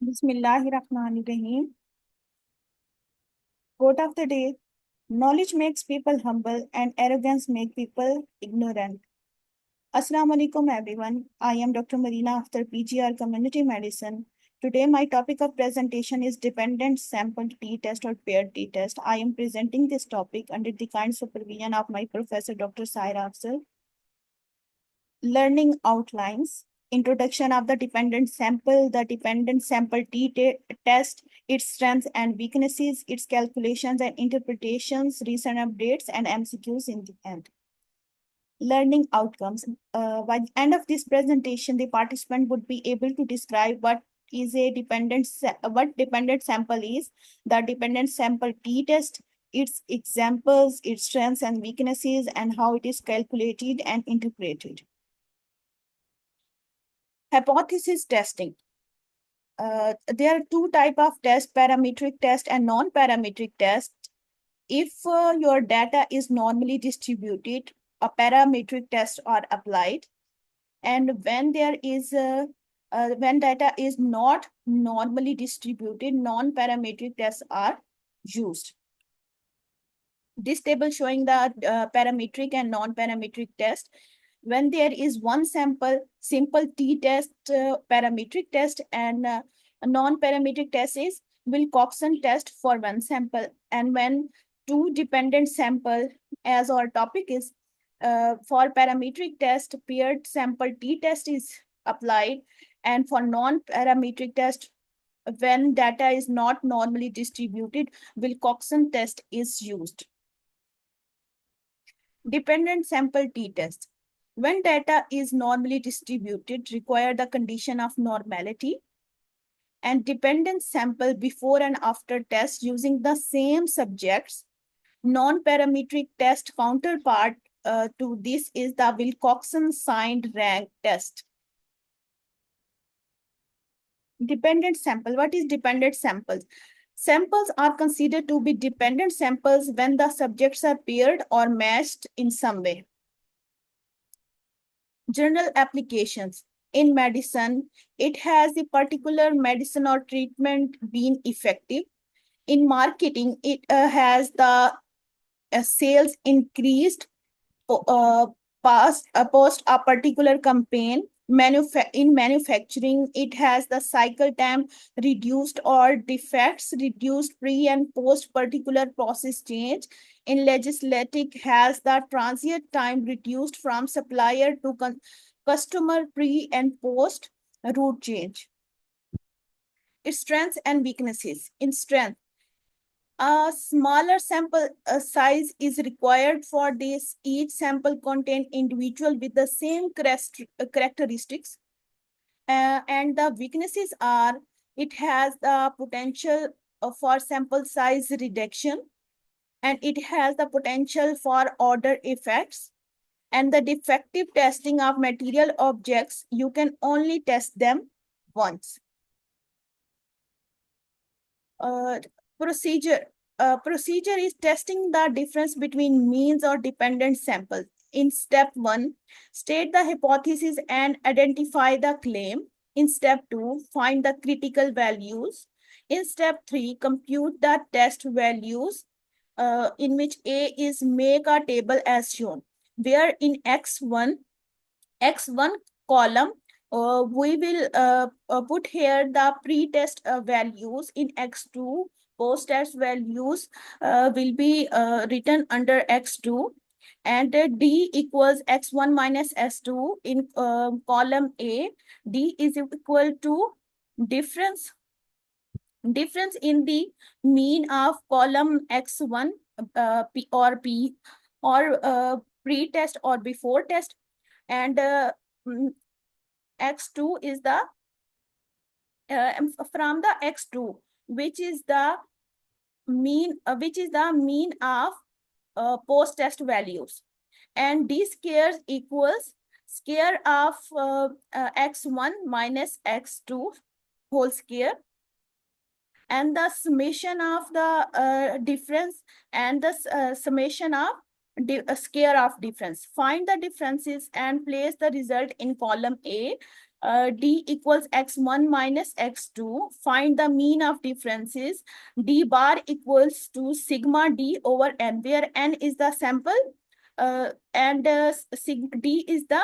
Bismillahirrahmanirrahim. Quote of the day: knowledge makes people humble and arrogance makes people ignorant. Assalamu alaikum everyone. I am Dr. Marina after PGR Community Medicine. Today my topic of presentation is dependent sample t-test or paired t-test. I am presenting this topic under the kind supervision of my professor Dr. Saira Afzal. Learning outlines, introduction of the dependent sample t-test, its strengths and weaknesses, its calculations and interpretations, recent updates, and MCQs in the end. Learning outcomes. By the end of this presentation, the participant would be able to describe what dependent sample is, the dependent sample t-test, its examples, its strengths and weaknesses, and how it is calculated and interpreted. Hypothesis testing. There are two types of tests, parametric test and non-parametric test. If your data is normally distributed, a parametric tests are applied. And when when data is not normally distributed, non-parametric tests are used. This table showing the parametric and non-parametric test. When there is one sample, simple t-test, parametric test, and a non-parametric test is Wilcoxon test for one sample. And when two dependent sample, as our topic is, for parametric test, paired sample t-test is applied. And for non-parametric test, when data is not normally distributed, Wilcoxon test is used. Dependent sample t-test. When data is normally distributed, require the condition of normality, and dependent sample before and after test using the same subjects. Non-parametric test counterpart to this is the Wilcoxon signed rank test. Dependent sample. What is dependent samples? Samples are considered to be dependent samples when the subjects are paired or matched in some way. General applications. In medicine, it has the particular medicine or treatment been effective. In marketing, it has the sales increased post a particular campaign. In manufacturing, it has the cycle time reduced or defects reduced pre and post particular process change. In legislative, has the transient time reduced from supplier to customer pre and post route change. Its strengths and weaknesses. In strength, a smaller sample size is required for this. Each sample contain individual with the same characteristics. And the weaknesses are, it has the potential for sample size reduction, and it has the potential for order effects, and the defective testing of material objects. You can only test them once. Procedure. Procedure is testing the difference between means or dependent samples. In step 1, state the hypothesis and identify the claim. In step 2, find the critical values. In step 3, compute the test values, in which A is make a table as shown, where in X1 column, we will put here the pre-test values. In X2, post-test values will be written under X2, and D equals X1 minus S2 in column A. D is equal to difference in the mean of column X1, P or pre-test or before test, and X2 is the from the X2, which is the mean of post-test values, and D square equals square of X1 minus X2 whole square, and the summation of the difference, and the summation of square of difference. Find the differences and place the result in column A. D equals x1 minus x2. Find the mean of differences. D bar equals to sigma D over n, where n is the sample and D is the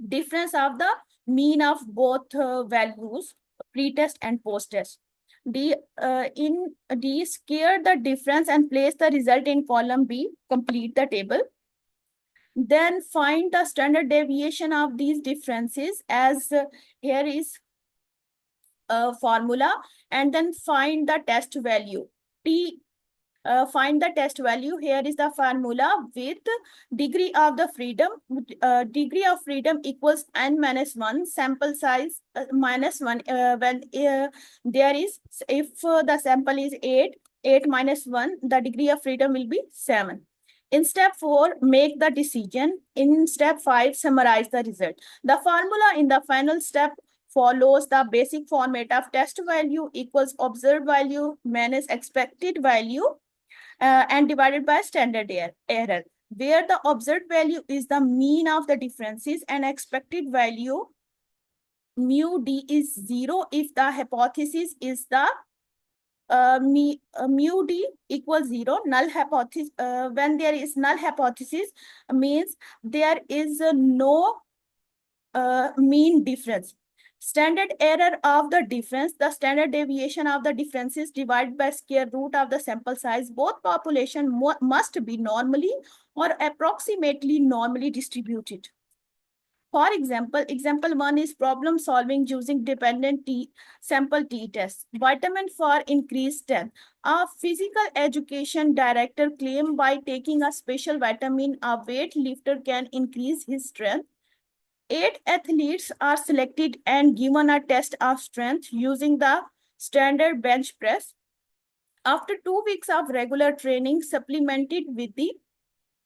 difference of the mean of both values, pre-test and post-test. In D, square the difference and place the result in column B. Complete the table. Then find the standard deviation of these differences, as here is a formula, and then find the test value. Find the test value. Here is the formula with degree of the freedom. Degree of freedom equals n minus 1, sample size minus 1. When there is, if the sample is 8 minus 1, the degree of freedom will be 7. In step 4, make the decision. In step 5, summarize the result. The formula in the final step follows the basic format of test value equals observed value minus expected value and divided by standard error, where the observed value is the mean of the differences and expected value mu D is 0 if the hypothesis is the mu D equals 0. Null hypothesis, when there is null hypothesis, means there is no mean difference. Standard error of the difference, the standard deviation of the differences divided by square root of the sample size. Both population must be normally or approximately normally distributed. For example, example 1 is problem solving using dependent sample t-test. Vitamin for increased strength. A physical education director claimed by taking a special vitamin, a weightlifter can increase his strength. 8 athletes are selected and given a test of strength using the standard bench press. After 2 weeks of regular training supplemented with the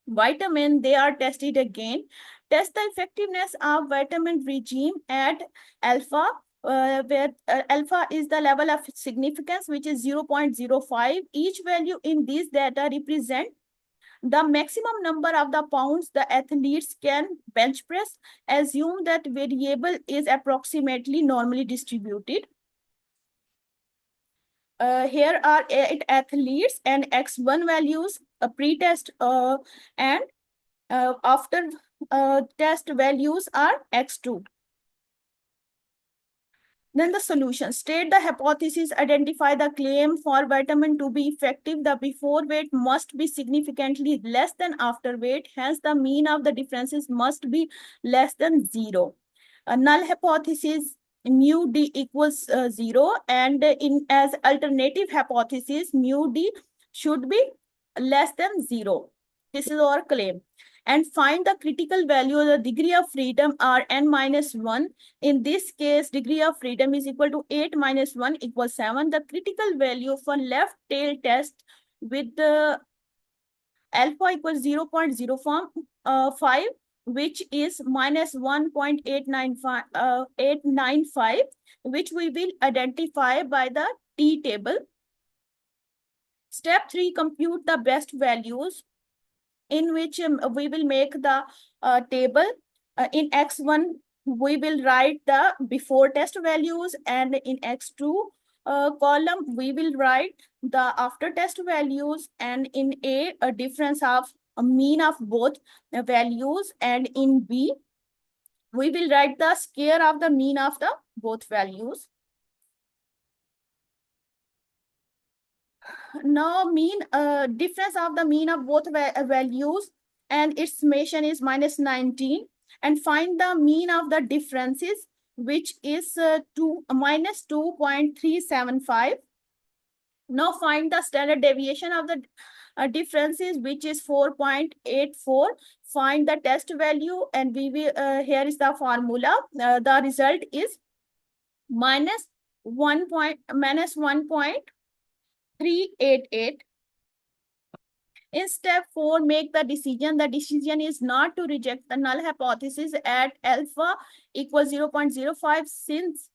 vitamin, they are tested again. Test the effectiveness of vitamin regime at alpha, where alpha is the level of significance, which is 0.05. Each value in these data represent the maximum number of the pounds the athletes can bench press. Assume that variable is approximately normally distributed. Here are 8 athletes and x1 values, pre-test and after test values are x2. Then the solution. State the hypothesis, identify the claim. For vitamin to be effective, the before weight must be significantly less than after weight. Hence, the mean of the differences must be less than 0. A null hypothesis, mu D equals 0, and in as alternative hypothesis, mu D should be less than 0. This is our claim. And find the critical value of the degree of freedom are n minus 1. In this case, degree of freedom is equal to 8 minus 1 equals 7. The critical value for left tail test with the alpha equals 0.05, which is minus 1.895, which we will identify by the T table. Step 3, compute the best values, in which we will make the table. In x1, we will write the before test values, and in x2 column, we will write the after test values, and in a difference of a mean of both values, and in B, we will write the square of the mean of the both values. Now, mean difference of the mean of both values, and its summation is minus 19, and find the mean of the differences, which is minus 2.375. Now find the standard deviation of the differences, which is 4.84. Find the test value, and we will here is the formula. The result is minus 1.388. In step 4, make the decision. The decision is not to reject the null hypothesis at alpha equals 0.05, since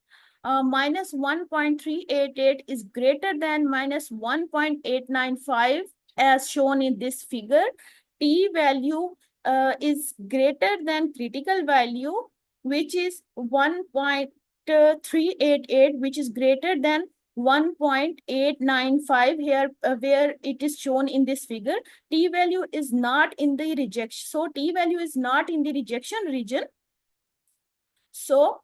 minus 1.388 is greater than minus 1.895 as shown in this figure. T value is greater than critical value which is 1.388, which is greater than 1.895 here, where it is shown in this figure. T value is not in the rejection. So T value is not in the rejection region. So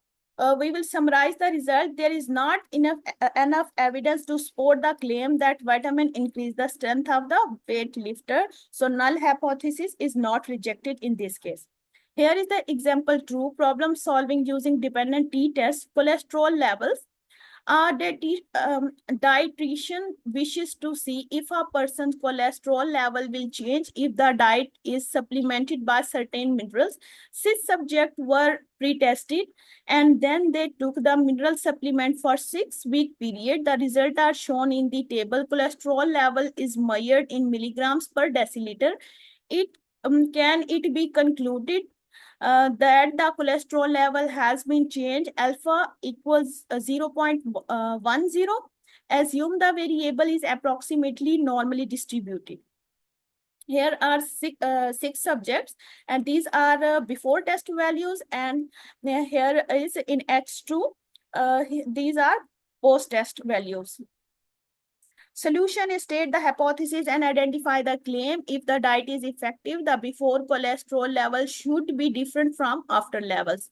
we will summarize the result. There is not enough evidence to support the claim that vitamin increase the strength of the weight lifter. So null hypothesis is not rejected in this case. Here is the example true problem solving using dependent t-test. Cholesterol levels. Dietitian wishes to see if a person's cholesterol level will change if the diet is supplemented by certain minerals. 6 subjects were pre-tested and then they took the mineral supplement for 6-week period. The results are shown in the table. Cholesterol level is measured in milligrams per deciliter. Can it be concluded that the cholesterol level has been changed? Alpha equals 0.10. Assume the variable is approximately normally distributed. Here are six subjects, and these are before test values, and here is in H2. These are post-test values. Solution is state the hypothesis and identify the claim. If the diet is effective, the before cholesterol level should be different from after levels.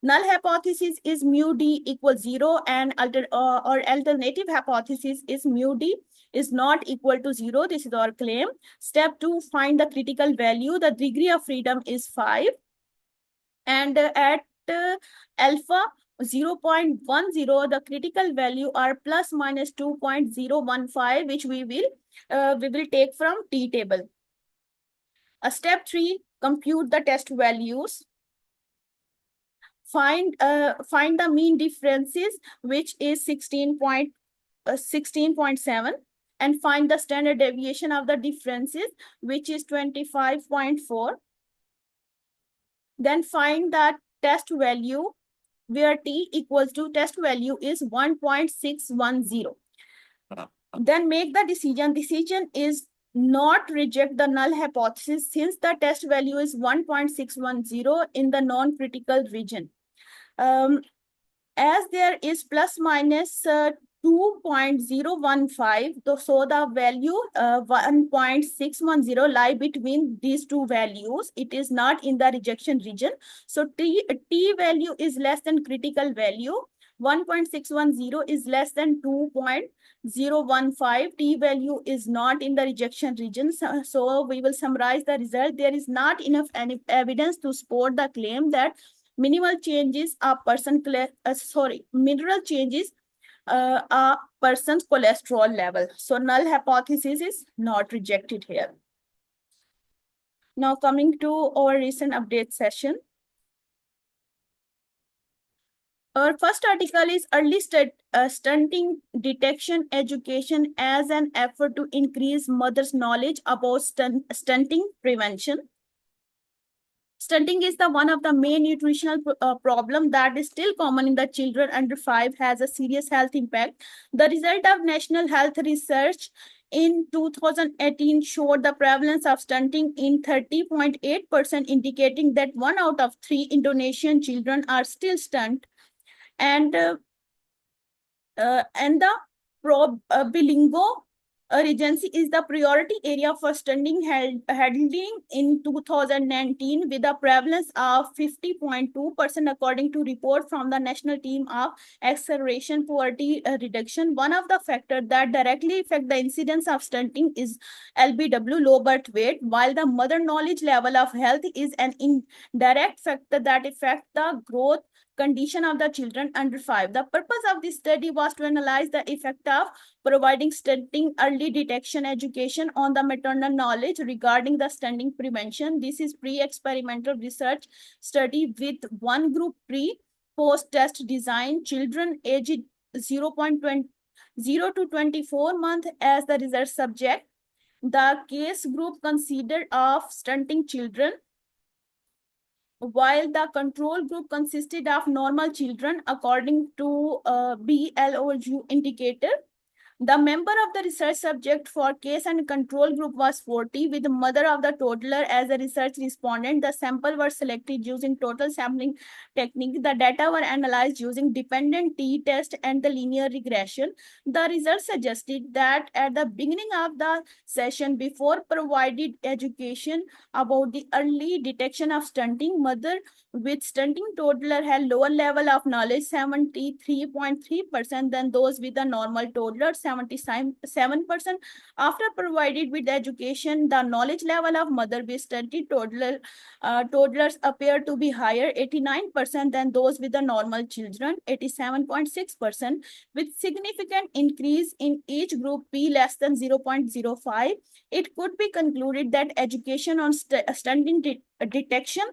Null hypothesis is mu d equals 0, and alternative hypothesis is mu d is not equal to 0. This is our claim. Step 2, find the critical value. The degree of freedom is 5. And at alpha 0.10, the critical value are plus minus 2.015, which we will take from T table. Step 3, compute the test values. Find the mean differences, which is 16.7, and find the standard deviation of the differences, which is 25.4. Then find that test value where T equals to test value is 1.610. Then make the decision. Decision is not reject the null hypothesis since the test value is 1.610 in the non-critical region. As there is plus minus 2.015, so the value 1.610 lie between these two values. It is not in the rejection region. So T value is less than critical value. 1.610 is less than 2.015. T value is not in the rejection region. So we will summarize the result. There is not enough evidence to support the claim that minimal changes a mineral changes a person's cholesterol level. So null hypothesis is not rejected here. Now coming to our recent update session. Our first article is early stunting detection education as an effort to increase mothers' knowledge about stunting prevention. Stunting is one of the main nutritional problem that is still common in the children under 5, has a serious health impact. The result of national health research in 2018 showed the prevalence of stunting in 30.8%, indicating that 1 out of 3 Indonesian children are still stunted. And the bilingual Regency is the priority area for stunting handling in 2019 with a prevalence of 50.2% according to report from the National Team of Acceleration Poverty Reduction. One of the factors that directly affect the incidence of stunting is LBW, low birth weight, while the mother knowledge level of health is an indirect factor that affects the growth condition of the children under 5. The purpose of this study was to analyze the effect of providing stunting early detection education on the maternal knowledge regarding the stunting prevention. This is pre-experimental research study with one group post-test design, children aged 0 to 24 months as the research subject. The case group considered of stunting children, while the control group consisted of normal children according to BLOU indicator. The member of the research subject for case and control group was 40, with the mother of the toddler as a research respondent. The sample were selected using total sampling technique. The data were analyzed using dependent t-test and the linear regression. The results suggested that at the beginning of the session, before provided education about the early detection of stunting, mother with stunting toddler had lower level of knowledge, 73.3%, than those with a normal toddler, 77%. After provided with education, the knowledge level of mother with stunted toddlers appear to be higher, 89%, than those with the normal children, 87.6%, with significant increase in each group P less than 0.05. It could be concluded that education on stunting detection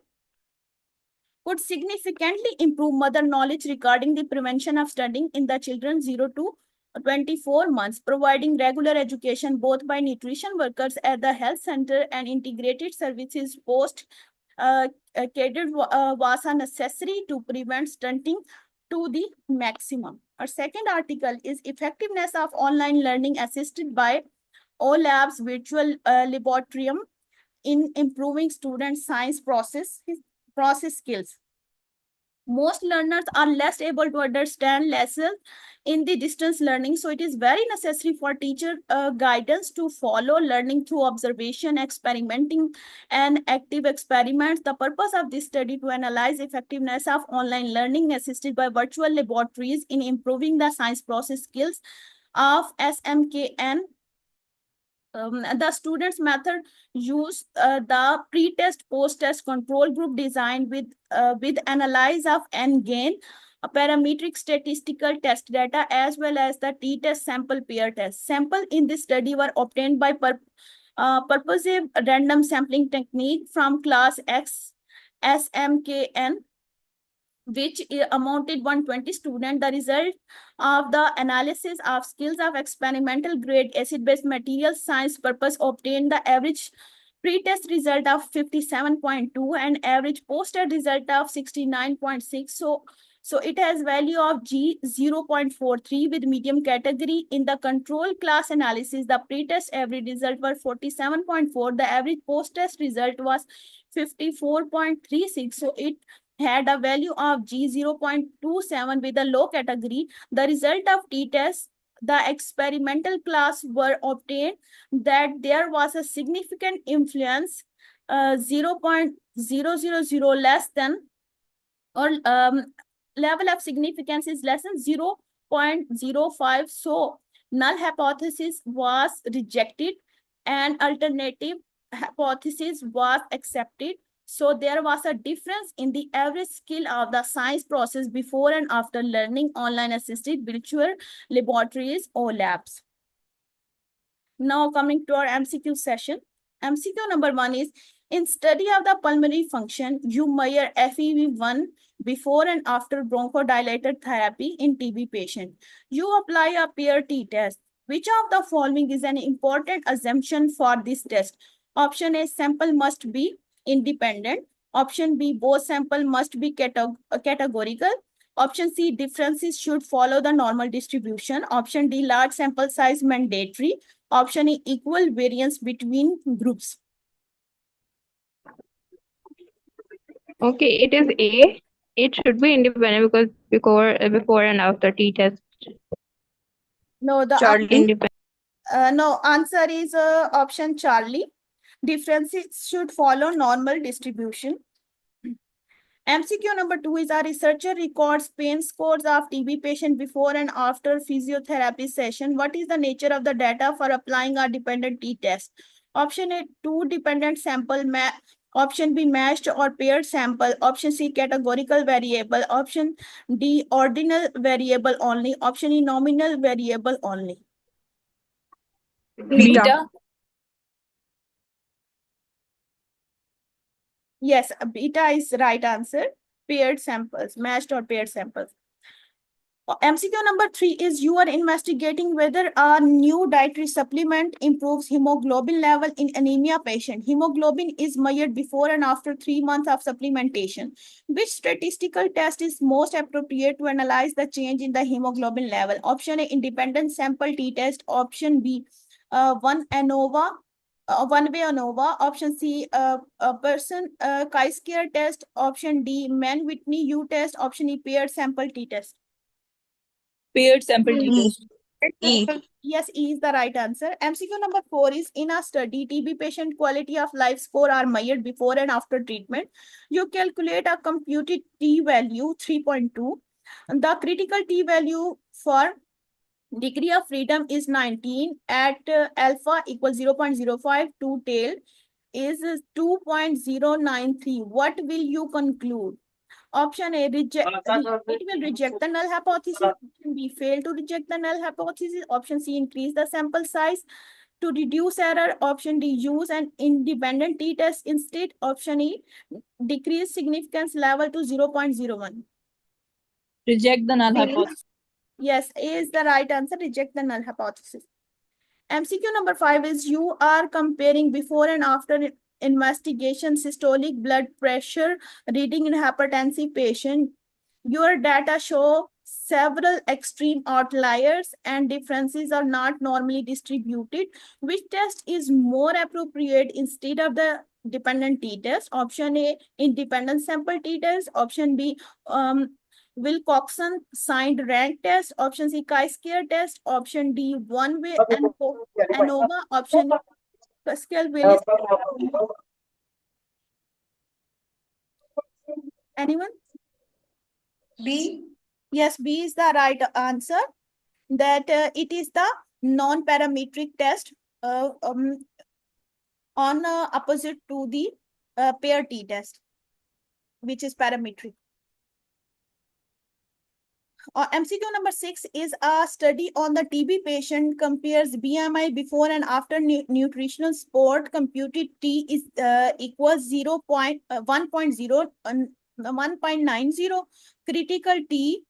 could significantly improve mother knowledge regarding the prevention of stunting in the children 0 to 24 months. Providing regular education both by nutrition workers at the health center and integrated services post catered was a necessary to prevent stunting to the maximum. Our second article is effectiveness of online learning assisted by OLabs virtual laboratorium in improving student science process skills. Most learners are less able to understand lessons in the distance learning, so it is very necessary for teacher guidance to follow learning through observation, experimenting, and active experiments. The purpose of this study to analyze effectiveness of online learning assisted by virtual laboratories in improving the science process skills of SMKN. The students method use the pre-test post-test control group designed with analyze of n-gain, a parametric statistical test data, as well as the t-test sample pair test. Sample in this study were obtained by purposive random sampling technique from class X SMKN, which amounted 120 students. The result of the analysis of skills of experimental grade acid-base material science purpose obtained the average pre-test result of 57.2 and average post-test result of 69.6. So it has value of G 0.43 with medium category. In the control class analysis, the pre-test average result was 47.4. The average post-test result was 54.36. So it had a value of G 0.27 with a low category. The result of t-test, the experimental class were obtained that there was a significant influence 0.000 less than, or level of significance is less than 0.05. So null hypothesis was rejected and alternative hypothesis was accepted. So there was a difference in the average skill of the science process before and after learning online assisted virtual laboratories or labs. Now coming to our MCQ session. MCQ number 1 is, in study of the pulmonary function, you measure FEV1 before and after bronchodilator therapy in TB patient. You apply a pair t-test. Which of the following is an important assumption for this test? Option A, sample must be independent. Option B, both sample must be categorical. Option C, differences should follow the normal distribution. Option D, large sample size mandatory. Option E, equal variance between groups. Okay, it is A. It should be independent because before and after t-test. No, the Independent. no, answer is option Charlie. Differences should follow normal distribution. MCQ number 2 is, a researcher records pain scores of TB patient before and after physiotherapy session. What is the nature of the data for applying a dependent t-test? Option A, two dependent sample. Option B, matched or paired sample. Option C, categorical variable. Option D, ordinal variable only. Option E, nominal variable only. Beta. Yes, beta is right answer. Paired samples, matched or paired samples. MCQ number 3 is you are investigating whether a new dietary supplement improves hemoglobin level in anemia patient. Hemoglobin is measured before and after 3 months of supplementation. Which statistical test is most appropriate to analyze the change in the hemoglobin level? Option A, independent sample t-test. Option B, one ANOVA. One-way ANOVA. Option C, a person chi-square test. Option D, Mann-Whitney U test. Option E, paired sample t-test. Paired sample t-test. E. Yes, E is the right answer. MCQ number 4 is in a study, TB patient quality of life score are measured before and after treatment. You calculate a computed T value 3.2. The critical T value for degree of freedom is 19 at alpha equals 0.05 to tail is 2.093. What will you conclude? Option A, it will reject the null hypothesis. Option B, fail to reject the null hypothesis. Option C, increase the sample size to reduce error. Option D, use an independent t-test instead. Option E, decrease significance level to 0.01. Reject the null hypothesis. Yes, A is the right answer, reject the null hypothesis. MCQ number 5 is you are comparing before and after investigation systolic blood pressure reading in hypertensive patient. Your data show several extreme outliers and differences are not normally distributed. Which test is more appropriate instead of the dependent t-test? Option A, independent sample t-test. Option B, Wilcoxon signed rank test. Option C, chi-square test. Option D, one-way ANOVA. Option Pascal Willis. Anyone? B. Yes, B is the right answer. That it is the non-parametric test on opposite to the pair t-test, which is parametric. MCQ number 6 is a study on the TB patient compares BMI before and after nutritional support. Computed T is equals 1.90. Critical T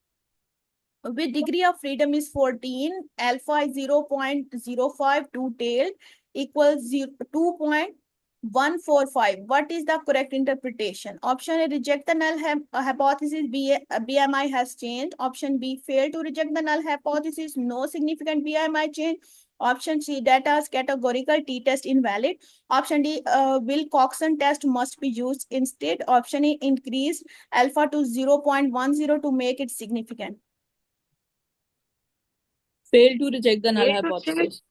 with degree of freedom is 14. Alpha is 0.05. Two tail equals 2.145. What is the correct interpretation? Option A, reject the null hypothesis, BMI has changed. Option B, fail to reject the null hypothesis, no significant BMI change. Option C, data's categorical t-test invalid. Option D, Wilcoxon test must be used instead. Option E, increase alpha to 0.10 to make it significant. Fail to reject the null hypothesis.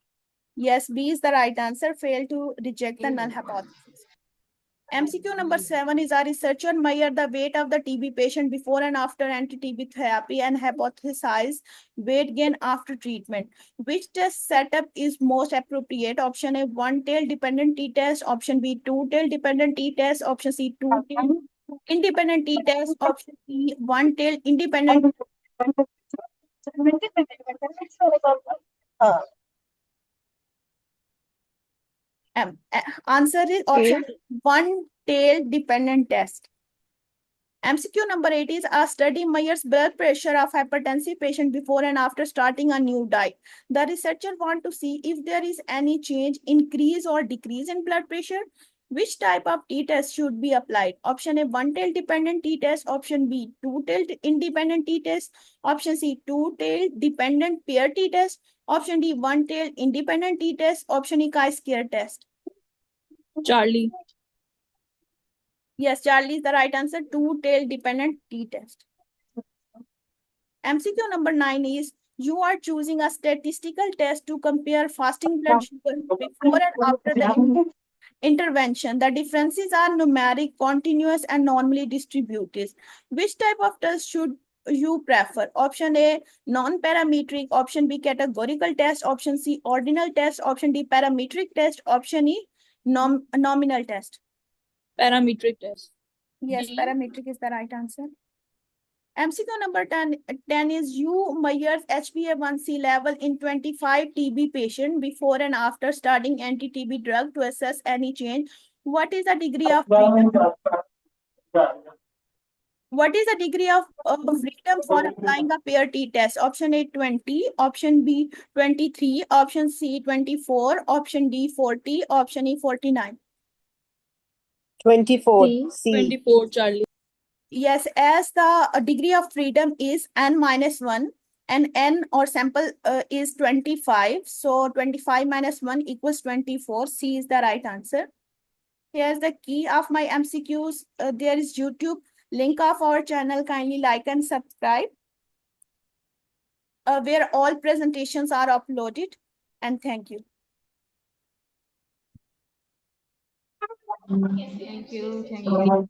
Yes, B is the right answer. Fail to reject the null hypothesis. MCQ number 7 is a researcher measure the weight of the TB patient before and after anti-TB therapy and hypothesize weight gain after treatment. Which test setup is most appropriate? Option A, one-tail dependent t-test. Option B, two-tail dependent t-test. Option C, two-tail independent t-test. Option D, one-tail independent. Answer is option one-tail dependent test. MCQ number 8 is a study measures blood pressure of hypertensive patient before and after starting a new diet. The researcher want to see if there is any change, increase or decrease in blood pressure. Which type of t-test should be applied? Option A, one-tail dependent t-test. Option B, two-tail independent t-test. Option C, two-tail dependent pair t-test. Option D, one-tail independent t-test. Option E, chi-square test. Charlie. Yes, Charlie is the right answer. Two-tail dependent t-test. MCQ number 9 is you are choosing a statistical test to compare fasting blood sugar before and after the intervention. The differences are numeric, continuous, and normally distributed. Which type of test should you prefer? Option A, non-parametric. Option B, categorical test. Option C, ordinal test. Option D, parametric test. Option E, nominal test. Parametric test. Yes, parametric is the right answer. MCQ number 10 is you measures HbA1c level in 25 TB patient before and after starting anti-TB drug to assess any change. What is the degree of freedom? What is the degree of freedom for applying a pair t-test? Option A 20, option B 23, option C 24, option D 40, option E 49. 24. C. C. 24, Charlie. Yes, as the degree of freedom is n minus 1 and n or sample is 25. So 25 minus 1 equals 24. C is the right answer. Here's the key of my MCQs. There is YouTube link of our channel. Kindly like and subscribe. Where all presentations are uploaded. And thank you. Thank you. Thank you.